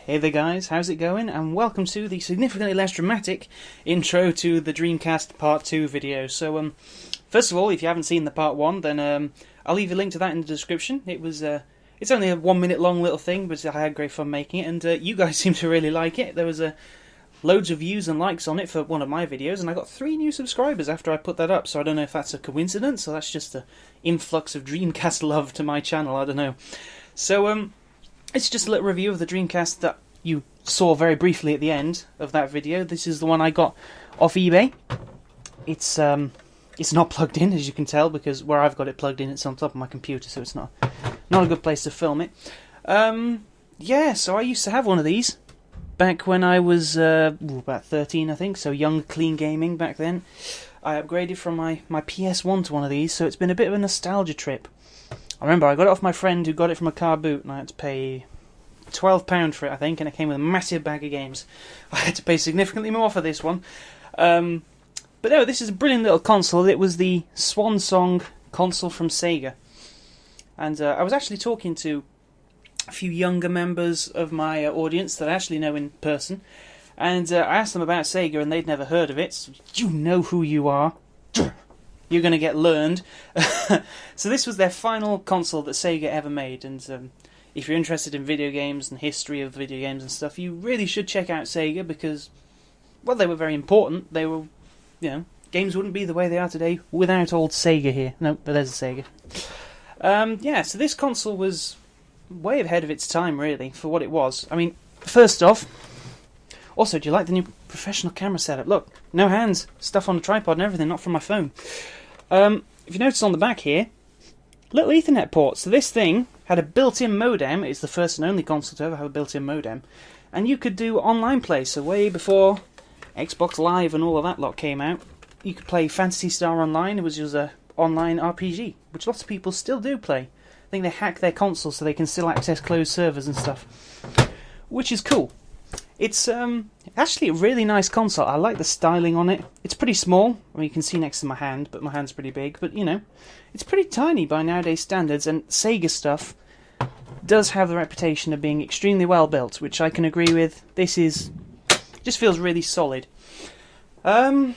Hey there guys, how's it going? And welcome to the significantly less dramatic intro to the Dreamcast Part 2 video. So, first of all, if you haven't seen the Part 1, then I'll leave a link to that in the description. It's only a 1 minute long little thing, but I had great fun making it, and you guys seem to really like it. There was loads of views and likes on it for one of my videos, and I got 3 new subscribers after I put that up, so I don't know if that's a coincidence, or that's just an influx of Dreamcast love to my channel, I don't know. So, it's just a little review of the Dreamcast that you saw very briefly at the end of that video. This is the one I got off eBay. It's not plugged in, as you can tell, because where I've got it plugged in, it's on top of my computer, so it's not a good place to film it. Yeah, so I used to have one of these back when I was about 13, I think, so young, clean gaming back then. I upgraded from my PS1 to one of these, so it's been a bit of a nostalgia trip. I remember I got it off my friend who got it from a car boot, and I had to pay £12 for it, I think, and it came with a massive bag of games. I had to pay significantly more for this one. But no, this is a brilliant little console. It was the swan song console from Sega. And I was actually talking to a few younger members of my audience that I actually know in person, and I asked them about Sega, and they'd never heard of it. So you know who you are. You're going to get learned. So this was their final console that Sega ever made, and if you're interested in video games and history of video games and stuff, you really should check out Sega, because, well, they were very important. They were, you know, games wouldn't be the way they are today without old Sega here. No, but there's a Sega. Yeah, so this console was way ahead of its time, really, for what it was. I mean, first off, also, do you like the new professional camera setup? Look, no hands, stuff on the tripod and everything, not from my phone. If you notice on the back here, little Ethernet port. So this thing had a built-in modem. It's the first and only console to ever have a built-in modem. And you could do online play. So way before Xbox Live and all of that lot came out, you could play Phantasy Star Online. It was just an online RPG, which lots of people still do play. I think they hack their console so they can still access closed servers and stuff, which is cool. It's actually a really nice console. I like the styling on it. It's pretty small. I mean, you can see next to my hand, but my hand's pretty big. But, you know, it's pretty tiny by nowadays standards, and Sega stuff does have the reputation of being extremely well built, which I can agree with. This just feels really solid. Yeah,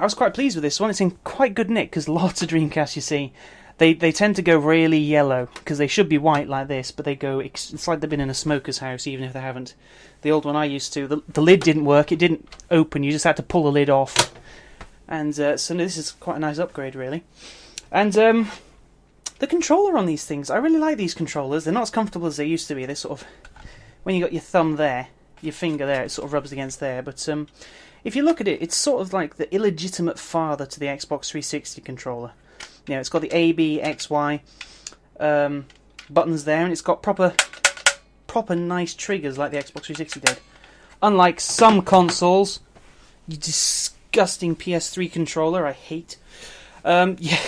I was quite pleased with this one. It's in quite good nick, because lots of Dreamcasts, you see, they tend to go really yellow, because they should be white like this, but they go, it's like they've been in a smoker's house, even if they haven't. The old one I used to, the lid didn't work, it didn't open, you just had to pull the lid off. And so this is quite a nice upgrade, really. And the controller on these things, I really like these controllers. They're not as comfortable as they used to be. They're sort of, when you got your thumb there, your finger there, it sort of rubs against there. But if you look at it, it's sort of like the illegitimate father to the Xbox 360 controller. You know, it's got the A, B, X, Y buttons there, and it's got proper nice triggers like the Xbox 360 did. Unlike some consoles, you disgusting PS3 controller I hate. Yeah.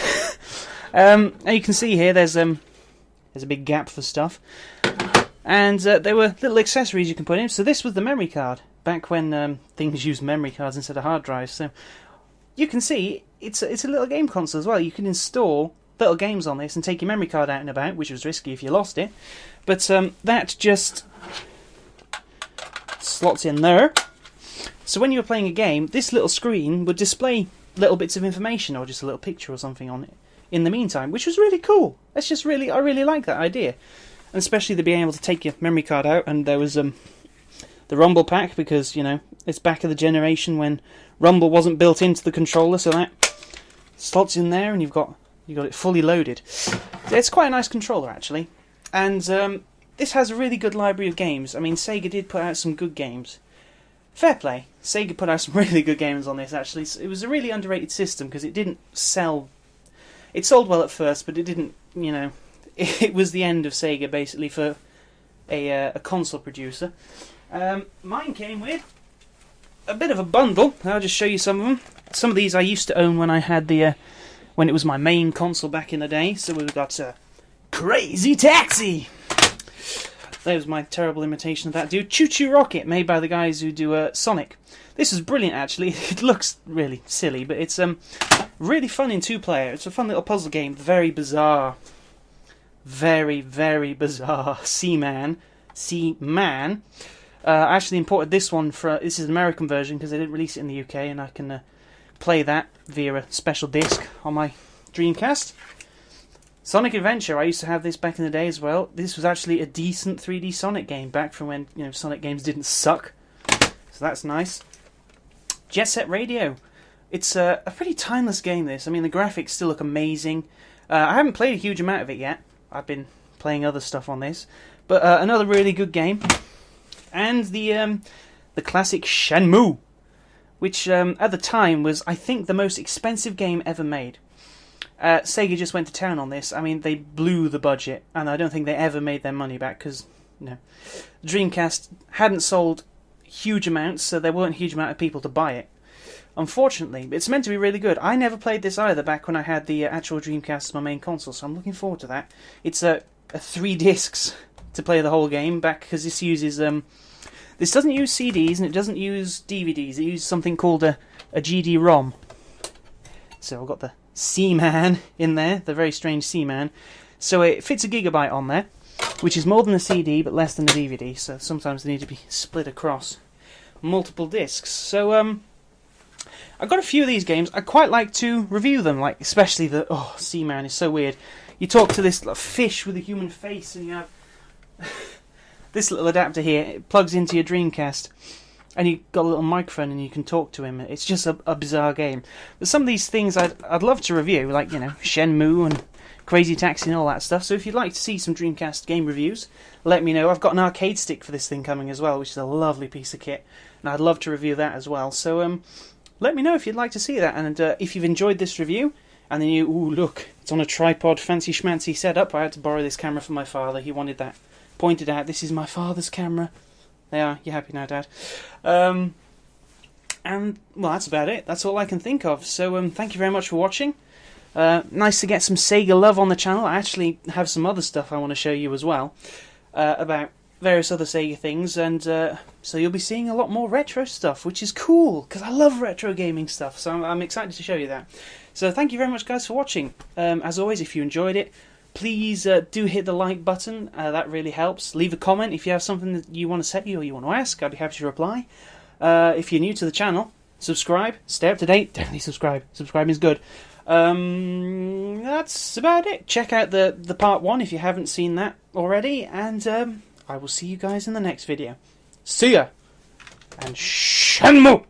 And you can see here there's a big gap for stuff, and there were little accessories you can put in. So this was the memory card back when things used memory cards instead of hard drives. So you can see it's a little game console as well. You can install little games on this and take your memory card out and about, which was risky if you lost it. But that just slots in there. So when you were playing a game, this little screen would display little bits of information or just a little picture or something on it in the meantime, which was really cool. I really like that idea. And especially the being able to take your memory card out, and there was the Rumble pack, because, you know, it's back of the generation when Rumble wasn't built into the controller, so that slots in there and you've got it fully loaded. It's quite a nice controller, actually. And this has a really good library of games. I mean, Sega did put out some good games. Fair play. Sega put out some really good games on this, actually. It was a really underrated system, because it didn't sell. It sold well at first, but it didn't, you know, it was the end of Sega, basically, for a console producer. Mine came with a bit of a bundle. I'll just show you some of them. Some of these I used to own when I had when it was my main console back in the day. So we've got Crazy Taxi. That was my terrible imitation of that dude. Choo Choo Rocket, made by the guys who do Sonic. This is brilliant, actually. It looks really silly, but it's really fun in 2-player. It's a fun little puzzle game. Very bizarre. Very, very bizarre. Seaman Seaman. I actually imported this one this is an American version because they didn't release it in the UK, and I can play that via a special disc on my Dreamcast. Sonic Adventure, I used to have this back in the day as well. This was actually a decent 3D Sonic game back from when Sonic games didn't suck. So that's nice. Jet Set Radio. It's a pretty timeless game, this. I mean, the graphics still look amazing. I haven't played a huge amount of it yet. I've been playing other stuff on this. But another really good game. And the classic Shenmue, which at the time was, I think, the most expensive game ever made. Sega just went to town on this. I mean, they blew the budget, and I don't think they ever made their money back because, Dreamcast hadn't sold huge amounts, so there weren't a huge amount of people to buy it. Unfortunately, it's meant to be really good. I never played this either back when I had the actual Dreamcast as my main console, so I'm looking forward to that. It's 3 discs to play the whole game back, because this uses this doesn't use CDs and it doesn't use DVDs. It uses something called a GD-ROM. So I've got the Seaman in there, the very strange Seaman. So it fits a gigabyte on there, which is more than a CD but less than a DVD. So sometimes they need to be split across multiple discs. So I've got a few of these games. I quite like to review them, like especially the Seaman is so weird. You talk to this fish with a human face, and you have this little adapter here. It plugs into your Dreamcast, and you've got a little microphone, and you can talk to him. It's just a bizarre game. But some of these things I'd love to review, like Shenmue and Crazy Taxi and all that stuff. So if you'd like to see some Dreamcast game reviews, let me know. I've got an arcade stick for this thing coming as well, which is a lovely piece of kit, and I'd love to review that as well. So let me know if you'd like to see that, and if you've enjoyed this review, and then look, it's on a tripod, fancy schmancy setup. I had to borrow this camera from my father. He wanted that pointed out. This is my father's camera. There, you're happy now, Dad. And, well, that's about it. That's all I can think of. So, thank you very much for watching. Nice to get some Sega love on the channel. I actually have some other stuff I want to show you as well, about various other Sega things, and so you'll be seeing a lot more retro stuff, which is cool, because I love retro gaming stuff, so I'm excited to show you that. So thank you very much, guys, for watching. As always, if you enjoyed it, please do hit the like button. That really helps. Leave a comment if you have something that you want to say or you want to ask. I'd be happy to reply. If you're new to the channel, subscribe. Stay up to date. Definitely subscribe. Subscribing is good. That's about it. Check out the part 1 if you haven't seen that already, and I will see you guys in the next video. See ya! And Shenmue!